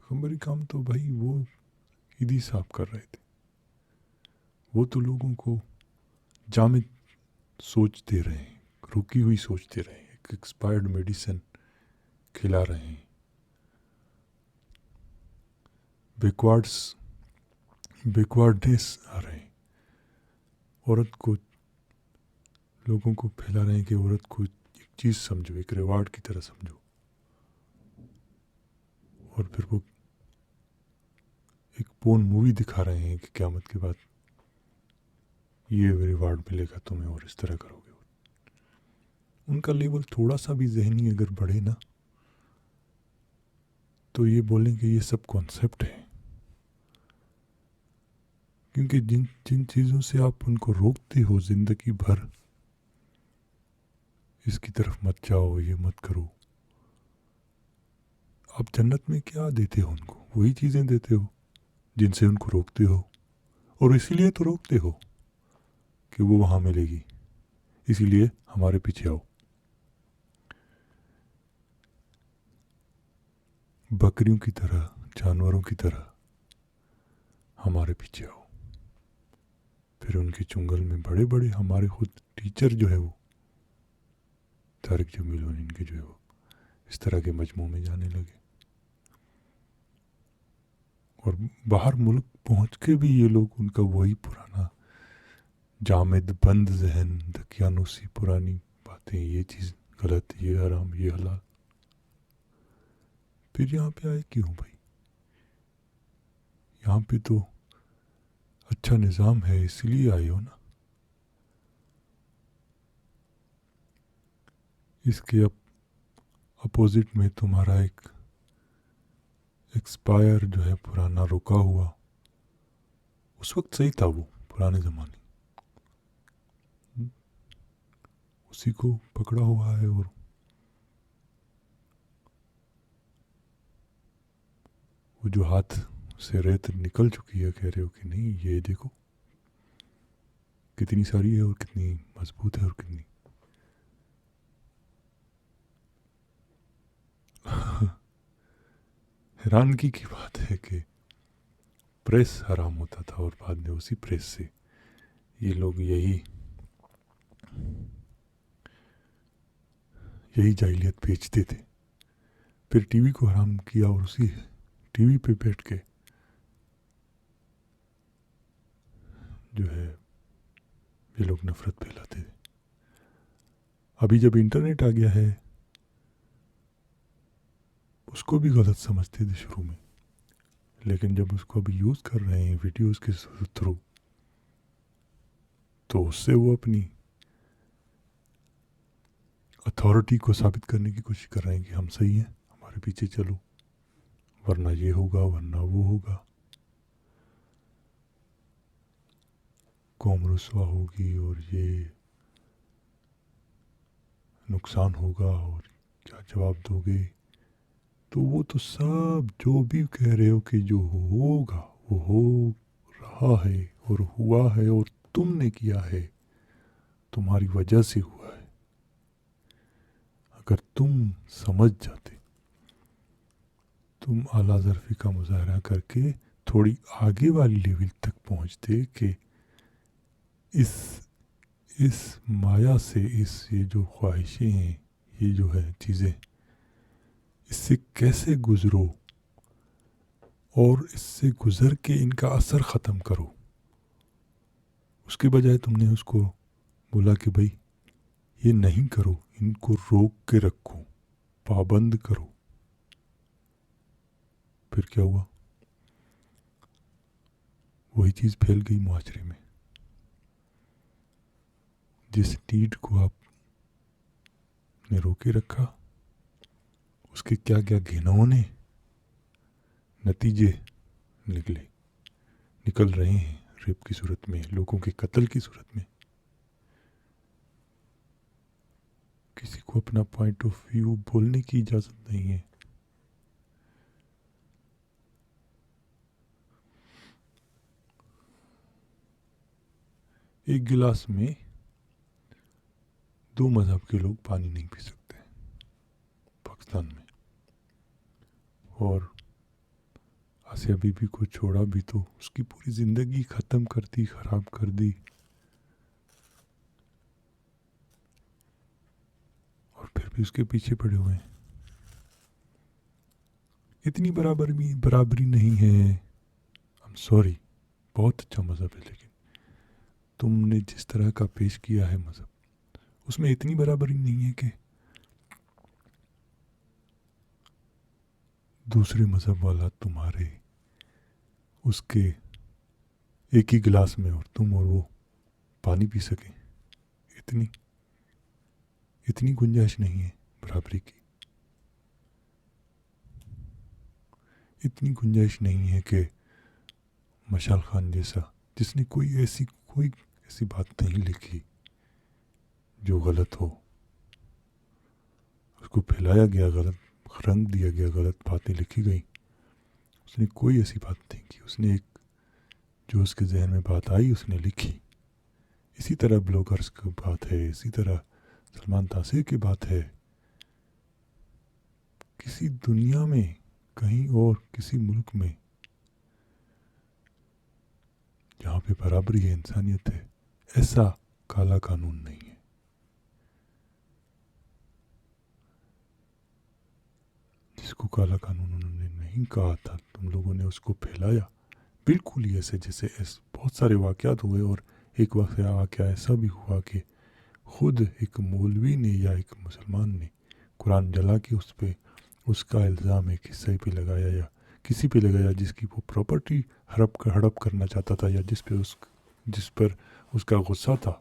خبری کام تو بھائی وہ عیدی صاحب کر رہے تھے. وہ تو لوگوں کو جامد سوچ دے رہے ہیں, رکی ہوئی سوچ دے رہے ہیں, ایک ایکسپائرڈ میڈیسن کھلا رہے ہیں. بیکوارڈنیس آ رہے ہیں. عورت کو, لوگوں کو پھیلا رہے ہیں کہ عورت کو ایک چیز سمجھو, ایک ریوارڈ کی طرح سمجھو, اور پھر وہ ایک پون مووی دکھا رہے ہیں کہ قیامت کے بعد یہ ریوارڈ ملے گا تمہیں اور اس طرح کرو گے. ان کا لیول تھوڑا سا بھی ذہنی اگر بڑھے نا تو یہ بولیں کہ یہ سب کانسیپٹ ہے. کیونکہ جن چیزوں سے آپ ان کو روکتے ہو زندگی بھر, اس کی طرف مت جاؤ, یہ مت کرو, آپ جنت میں کیا دیتے ہو ان کو؟ وہی چیزیں دیتے ہو جن سے ان کو روکتے ہو. اور اسی لیے تو روکتے ہو کہ وہ وہاں ملے گی, اسی لیے ہمارے پیچھے آؤ. بکریوں کی طرح, جانوروں کی طرح ہمارے پیچھے آؤ. پھر ان کے چنگل میں بڑے بڑے ہمارے خود ٹیچر جو ہے وہ طارق جمیل اور ان کے جو ہے وہ اس طرح کے مجموعوں میں جانے لگے. اور باہر ملک پہنچ کے بھی یہ لوگ ان کا وہی پرانا جامد بند ذہن, دقیانوسی پرانی باتیں, یہ چیز غلط, یہ حرام, یہ حلال. پھر یہاں پہ آئے کیوں بھائی؟ یہاں پہ تو اچھا نظام ہے, اس لیے آئے ہو نا. اس کے اپوزٹ میں تمہارا ایک ایکسپائر جو ہے پرانا رکا ہوا, اس وقت صحیح تھا وہ پرانے زمانے, اسی کو پکڑا ہوا ہے. اور وہ جو ہاتھ سے ریت نکل چکی ہے کہہ رہے ہو کہ نہیں, یہ دیکھو کتنی ساری ہے اور کتنی مضبوط ہے اور کتنی حیرانگی کی بات ہے کہ پریس حرام ہوتا تھا اور بعد میں اسی پریس سے یہ لوگ یہی جاہلیت بیچتے تھے. پھر ٹی وی کو حرام کیا اور اسی ٹی وی پہ بیٹھ کے جو ہے یہ لوگ نفرت پھیلاتے تھے. ابھی جب انٹرنیٹ آ گیا ہے اس کو بھی غلط سمجھتے تھے شروع میں, لیکن جب اس کو ابھی یوز کر رہے ہیں ویڈیوز کے تھرو تو اس سے وہ اپنی اتھارٹی کو ثابت کرنے کی کوشش کر رہے ہیں کہ ہم صحیح ہیں, ہمارے پیچھے چلو, ورنہ یہ ہوگا, ورنہ وہ ہوگا, قوم رسوا ہوگی اور یہ نقصان ہوگا اور کیا جواب دو گے. تو وہ تو سب جو بھی کہہ رہے ہو کہ جو ہوگا وہ ہو رہا ہے اور ہوا ہے اور تم نے کیا ہے, تمہاری وجہ سے ہوا ہے. اگر تم سمجھ جاتے, تم اعلیٰ ظرفی کا مظاہرہ کر کے تھوڑی آگے والی لیول تک پہنچتے کہ اس مایا سے, یہ جو خواہشیں ہیں, یہ جو ہے چیزیں, اس سے کیسے گزرو اور اس سے گزر کے ان کا اثر ختم کرو. اس کے بجائے تم نے اس کو بولا کہ بھائی یہ نہیں کرو, ان کو روک کے رکھو, پابند کرو. پھر کیا ہوا؟ وہی چیز پھیل گئی معاشرے میں. جس نیڈ کو آپ نے روکے رکھا اس کے کیا کیا گھنونے نتیجے نکل رہے ہیں, ریپ کی صورت میں, لوگوں کے قتل کی صورت میں. کسی کو اپنا پوائنٹ آف ویو بولنے کی اجازت نہیں ہے. ایک گلاس میں 2 مذہب کے لوگ پانی نہیں پی سکتے پاکستان میں, اور آسیہ بی بی کو چھوڑا بھی تو اس کی پوری زندگی ختم کر دی، خراب کر دی، اور پھر بھی اس کے پیچھے پڑے ہوئے ہیں. اتنی برابری نہیں ہے. I'm sorry. بہت اچھا مذہب ہے، لیکن تم نے جس طرح کا پیش کیا ہے مذہب، اس میں اتنی برابری نہیں ہے کہ دوسرے مذہب والا تمہارے اس کے ایک ہی گلاس میں اور تم اور وہ پانی پی سکیں. اتنی گنجائش نہیں ہے برابری کی. اتنی گنجائش نہیں ہے کہ مشال خان جیسا، جس نے کوئی ایسی بات نہیں لکھی جو غلط ہو، اس کو پھیلایا گیا، غلط رنگ دیا گیا، غلط باتیں لکھی گئیں. اس نے کوئی ایسی بات نہیں کی. اس نے جو اس کے ذہن میں بات آئی اس نے لکھی. اسی طرح بلاگرز کی بات ہے، اسی طرح سلمان تاثیر کی بات ہے. کسی دنیا میں کہیں اور کسی ملک میں جہاں پہ برابری ہے، انسانیت ہے، ایسا کالا قانون نہیں ہے. جس کو کالا قانون انہوں نے نہیں کہا تھا، تم لوگوں نے اس کو پھیلایا بالکل ہی ایسے جیسے بہت سارے واقعات ہوئے. اور ایک واقعہ ایسا بھی ہوا کہ خود ایک مولوی نے یا ایک مسلمان نے قرآن جلا کے اس کا الزام ایک حصے پہ لگایا یا کسی پہ لگایا جس کی وہ پراپرٹی ہڑپ کرنا چاہتا تھا، یا جس پر اس کا غصہ تھا.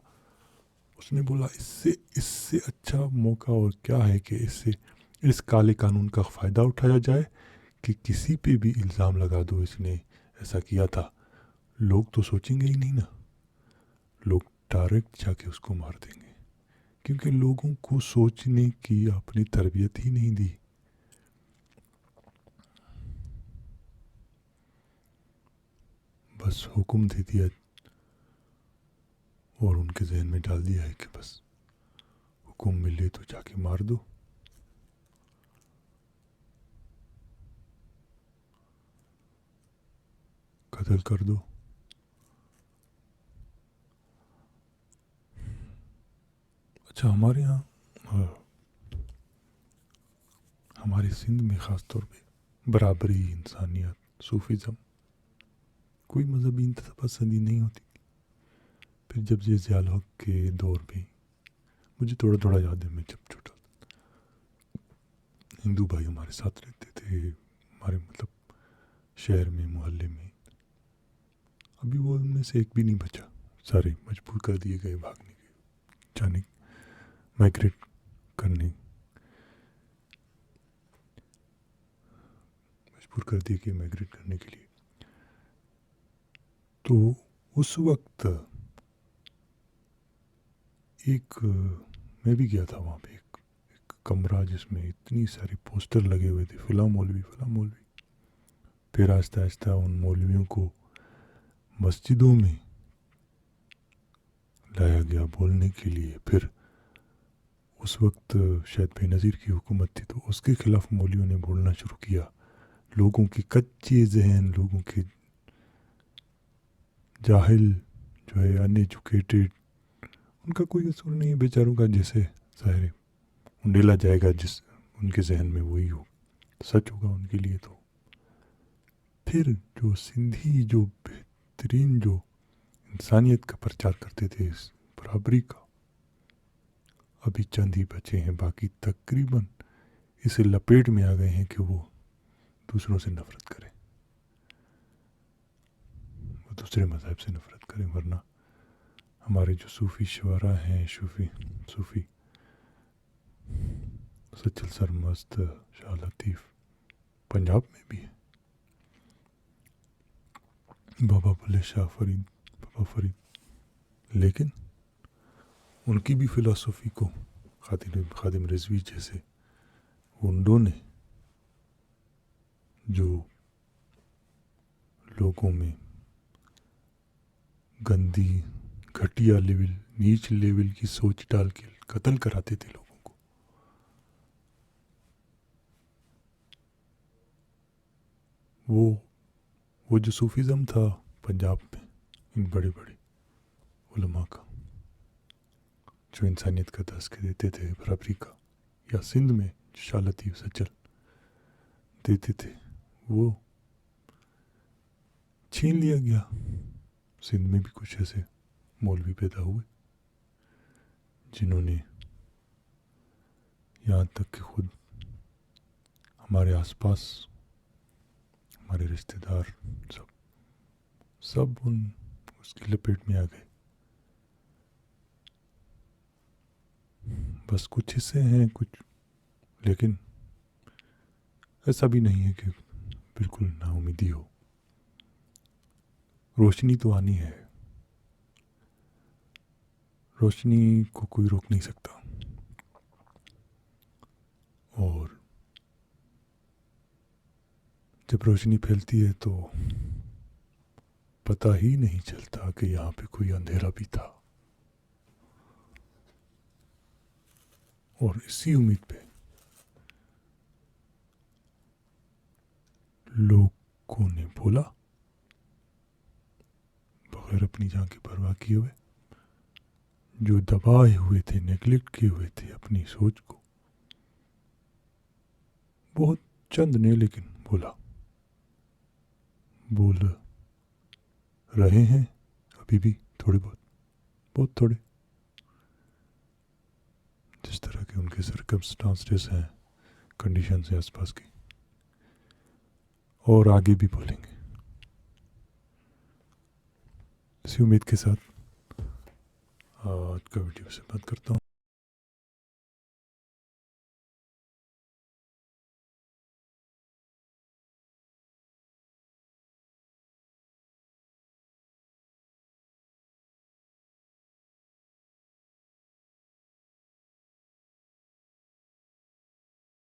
اس نے بولا اس سے اچھا موقع اور کیا ہے کہ اس کالے قانون کا فائدہ اٹھایا جائے کہ کسی پہ بھی الزام لگا دو اس نے ایسا کیا تھا. لوگ تو سوچیں گے ہی نہیں نا، لوگ ڈائریکٹ جا کے اس کو مار دیں گے، کیونکہ لوگوں کو سوچنے کی اپنی تربیت ہی نہیں دی. بس حکم دے دیا اور ان کے ذہن میں ڈال دیا ہے کہ بس حکم ملے تو جا کے مار دو. قتل کر دو. اچھا، ہمارے یہاں ہمارے سندھ میں خاص طور پہ برابری، انسانیت، صوفیزم، کوئی مذہبی انتہا پسندی نہیں ہوتی. پھر جب یہ ضیاء الحق کے دور میں، مجھے تھوڑا یاد ہے، میں جب چھوٹا ہندو بھائی ہمارے ساتھ رہتے تھے، ہمارے شہر میں، محلے میں. ابھی وہ ان میں سے ایک بھی نہیں بچا، سارے مجبور کر دیے گئے بھاگنے کے، جانے، مائگریٹ کرنے، مجبور کر دیے کہ مائگریٹ کرنے کے لیے. تو اس وقت میں بھی گیا تھا وہاں پہ، ایک کمرہ جس میں اتنی ساری پوسٹر لگے ہوئے تھے، فلاں مولوی فلاں مولوی. پھر آہستہ آہستہ ان مولویوں کو مسجدوں میں لایا گیا بولنے کے لیے. پھر اس وقت شاید بے نظیر کی حکومت تھی، تو اس کے خلاف مولویوں نے بولنا شروع کیا. لوگوں کے کچے ذہن، لوگوں کے جاہل جو ہے ان ایجوکیٹڈ، ان کا کوئی قصور نہیں ہے بیچاروں کا، جیسے ظاہر ہے انڈیلا جائے گا جس ان کے ذہن میں وہی ہو سچ ہوگا ان کے لیے. تو پھر جو سندھی جو بہترین جو انسانیت کا پرچار کرتے تھے، اس برابری کا، ابھی چند ہی بچے ہیں، باقی تقریباً اسے لپیٹ میں آ گئے ہیں کہ وہ دوسروں سے نفرت کریں، وہ دوسرے مذہب سے نفرت کریں. ورنہ ہمارے جو صوفی شعراء ہیں، صوفی سچل سرمست، شاہ لطیف، پنجاب میں بھی ہے، بابا بلے شاہ فرید، بابا فرید، لیکن ان کی بھی فلسفی کو خادم رضوی جیسے گنڈوں نے جو لوگوں میں گندی، گھٹیا لیول، نیچ لیول کی سوچ ڈال کے قتل کراتے تھے لوگوں کو، وہ وہ جو صوفیزم تھا پنجاب میں ان بڑے بڑے علماء کا جو انسانیت کا تذکرہ دیتے تھے، برابری کا، یا سندھ میں جو شاہ لطیف سچل دیتے تھے، وہ چھین لیا گیا. سندھ میں بھی کچھ ایسے مولوی پیدا ہوئے جنہوں نے یہاں تک کہ خود ہمارے آس پاس ہمارے رشتہ دار سب اس کی لپیٹ میں آ گئے. بس کچھ حصے ہیں کچھ، لیکن ایسا بھی نہیں ہے کہ بالکل نا امیدی ہو. روشنی تو آنی ہے، روشنی کو کوئی روک نہیں سکتا. اور جب روشنی پھیلتی ہے تو پتہ ہی نہیں چلتا کہ یہاں پہ کوئی اندھیرا بھی تھا. اور اسی امید پہ لوگوں نے بولا بغیر اپنی جان کی پرواہ کیے ہوئے، جو دبائے ہوئے تھے، نیگلیکٹ کیے ہوئے تھے اپنی سوچ کو، بہت چند نے لیکن بول رہے ہیں ابھی بھی تھوڑے بہت تھوڑے، جس طرح کے ان کے سرکمسٹانسز ہیں، کنڈیشنز ہیں آس پاس کی، اور آگے بھی بولیں گے. اسی امید کے ساتھ آج کا ویڈیو سے بات کرتا ہوں.